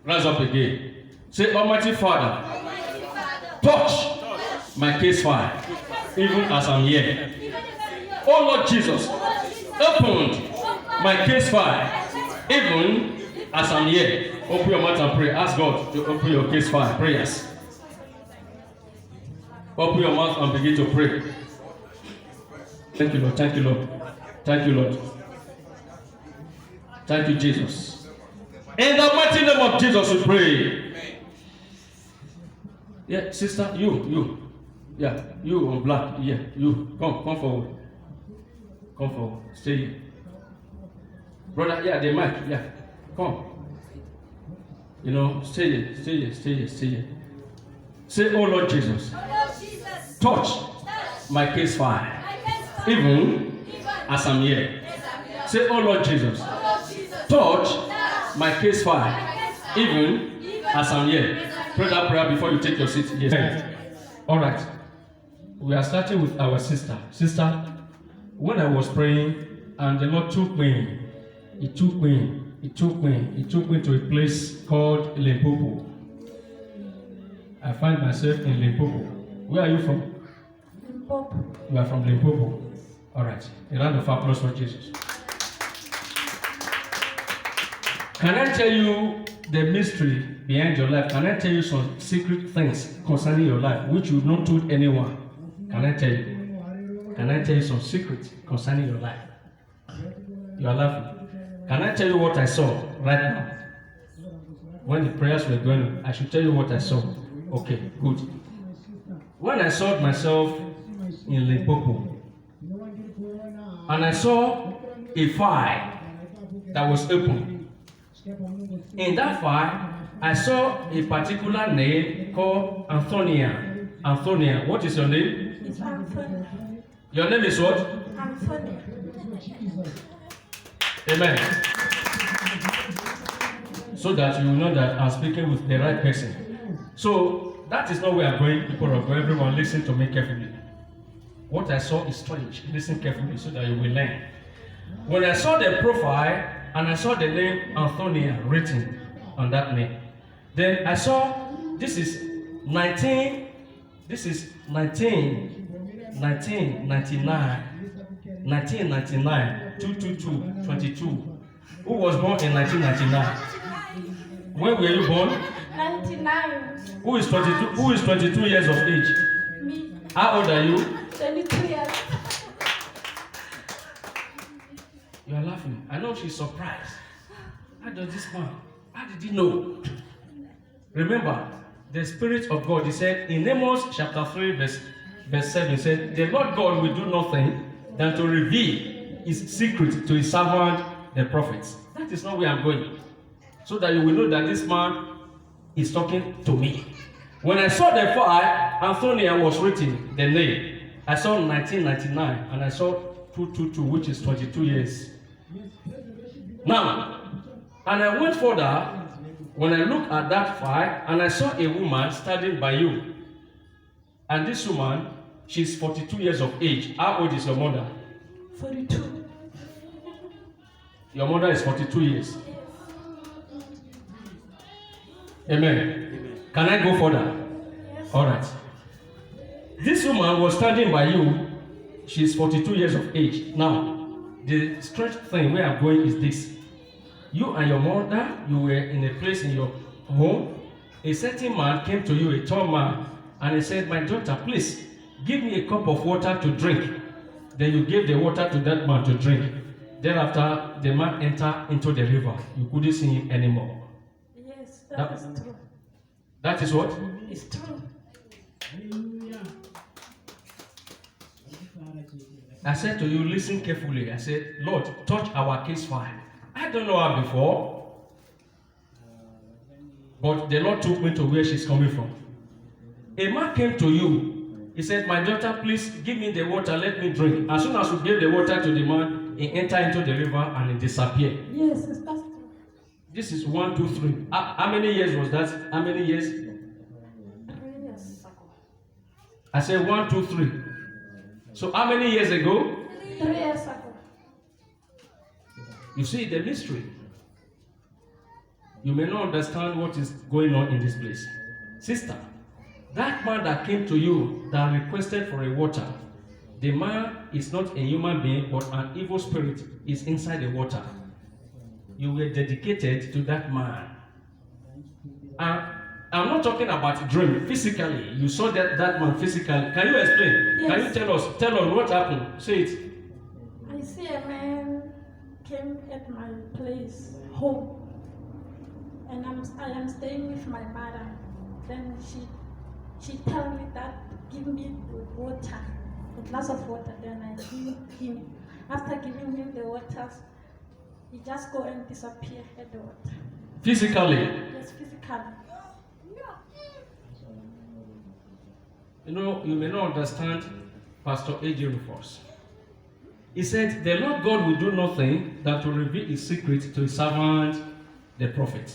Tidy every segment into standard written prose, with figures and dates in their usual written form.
Rise up again. Say, Almighty Father, touch my case file, even as I'm here. Oh Lord Jesus, open my case file, even as I'm here. Open your mouth and pray. Ask God to open your case file. Prayers. Open your mouth and begin to pray. Thank you, Lord. Thank you, Lord. Thank you, Lord. Thank you, Jesus. In the mighty name of Jesus, we pray. Yeah, sister, you. Yeah, you on black. Yeah, you. Come forward. Come forward. Stay here. Brother, yeah, the mic. Yeah, come. Stay here. Say, oh Lord Jesus, touch my case file, even as I'm here. Say, oh Lord Jesus, touch my case file, even as I'm here. Pray that prayer before you take your seat. Yes. All right. We are starting with our sister. Sister, when I was praying and the Lord took me, He took me to a place called Limpopo. I find myself in Limpopo. Where are you from? Limpopo. You are from Limpopo. All right. A round of applause for Jesus. Can I tell you the mystery behind your life? Can I tell you some secret things concerning your life which you've not told anyone? Can I tell you? Can I tell you some secrets concerning your life? You are laughing. Can I tell you what I saw right now? When the prayers were going on, I should tell you what I saw. Okay, good. When I saw myself in Limpopo, and I saw a file that was open. In that file, I saw a particular name called Antonia. Antonia, what is your name? It's Antonia. Your name is what? Antonia. Amen. So that you know that I'm speaking with the right person. So that is not where I'm going, people of God. Everyone listen to me carefully. What I saw is strange. Listen carefully so that you will learn. When I saw the profile and I saw the name Antonia written on that name, then I saw this is 1999, 22. Who was born in 1999? When were you born? 99. Who is 22? Who is 22 years of age? Me. How old are you? 22 years. You are laughing. I know she's surprised. How does this man? How did he know? Remember, the Spirit of God, he said in Amos chapter 3, verse 7, he said, the Lord God will do nothing than to reveal his secret to his servant, the prophets. That is not where I'm going. So that you will know that this man is talking to me. When I saw the file, Antonia was written, the name. I saw 1999 and I saw 222, which is 22 years. Now, and I went further when I looked at that file and I saw a woman standing by you. And this woman, she's 42 years of age. How old is your mother? 42. Your mother is 42 years. Amen. Can I go further? Yes. All right. This woman was standing by you. She's 42 years of age. Now, the strange thing where I'm going is this. You and your mother, you were in a place in your home. A certain man came to you, a tall man, and he said, my daughter, please, give me a cup of water to drink. Then you gave the water to that man to drink. Thereafter, the man entered into the river. You couldn't see him anymore. Yes, that is true. That is what? It's true. I said to you, listen carefully. I said, Lord, touch our case file. I don't know her before, but the Lord took me to where she's coming from. A man came to you. He said, my daughter, please give me the water, let me drink. As soon as you gave the water to the man, he entered into the river and he disappeared. Yes, that's true. This is 1, 2, 3. How many years was that? How many years? 3 years ago. I said 1, 2, 3. So how many years ago? 3 years ago. You see the mystery. You may not understand what is going on in this place. Sister, that man that came to you that requested for a water, the man is not a human being, but an evil spirit is inside the water. You were dedicated to that man. I'm not talking about dream. Physically, you saw that man physically. Can you explain? Yes. Can you tell us what happened? Say it. I see a man came at my place, home, and I am staying with my mother. Then she tell me that give me the water, a glass of water. Then I give him. After giving him the water, he just go and disappear at the water. Physically. Yes, physically. You know, you may not understand Pastor A.J. Rufus. He said, the Lord God will do nothing that will reveal his secret to his servant, the prophet.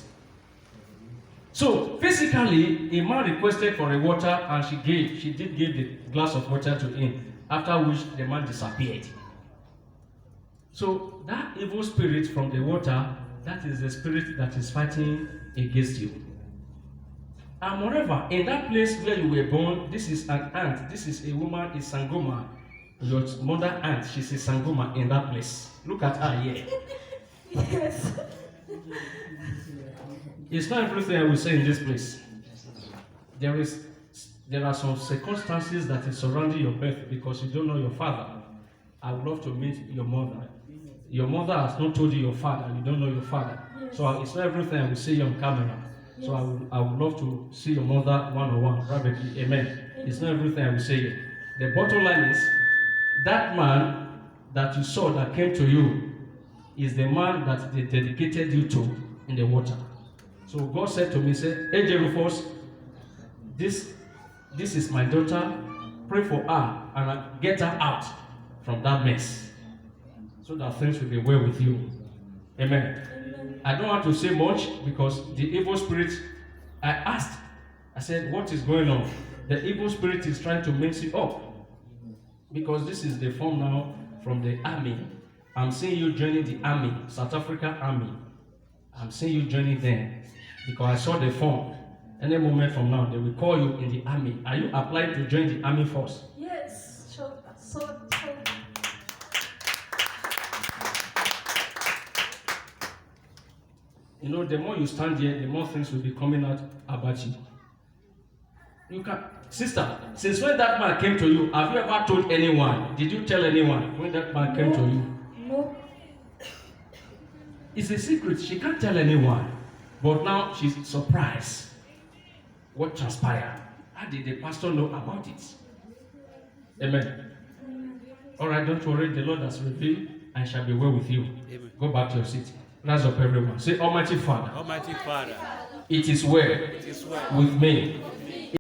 So, physically, a man requested for a water and she did give the glass of water to him, after which the man disappeared. So, that evil spirit from the water, that is the spirit that is fighting against you. And moreover, in that place where you were born, this is an aunt, this is a woman, is Sangoma. Your mother aunt, she's a Sangoma in that place. Look at her here. Yes. It's not everything I will say in this place. There are some circumstances that is surrounding your birth because you don't know your father. I would love to meet your mother. Your mother has not told you your father, you don't know your father. Yes. So it's not everything I will say on camera. So Yes. I would love to see your mother one-on-one, privately. Amen. It's not everything I will say here. The bottom line is, that man that you saw that came to you is the man that they dedicated you to in the water. So God said to me, say, A.J. Rufus, this is my daughter. Pray for her and get her out from that mess, so that things will be well with you. Amen. Amen. I don't want to say much because the evil spirit, I asked, I said, what is going on? The evil spirit is trying to mix it up. Because this is the form now from the army. I'm seeing you joining the army, South Africa Army. I'm seeing you joining them because I saw the form. Any moment from now, they will call you in the army. Are you applying to join the army force? Yes. So. You know, the more you stand here, the more things will be coming out about you. You can, sister, since when that man came to you, have you ever told anyone? Did you tell anyone when that man came to you? No. It's a secret. She can't tell anyone. But now she's surprised. What transpired? How did the pastor know about it? Amen. All right, don't worry. The Lord has revealed and shall be well with you. Amen. Go back to your seat. Rise up, everyone. Say, Almighty Father, Almighty Father, it is well it is well with me.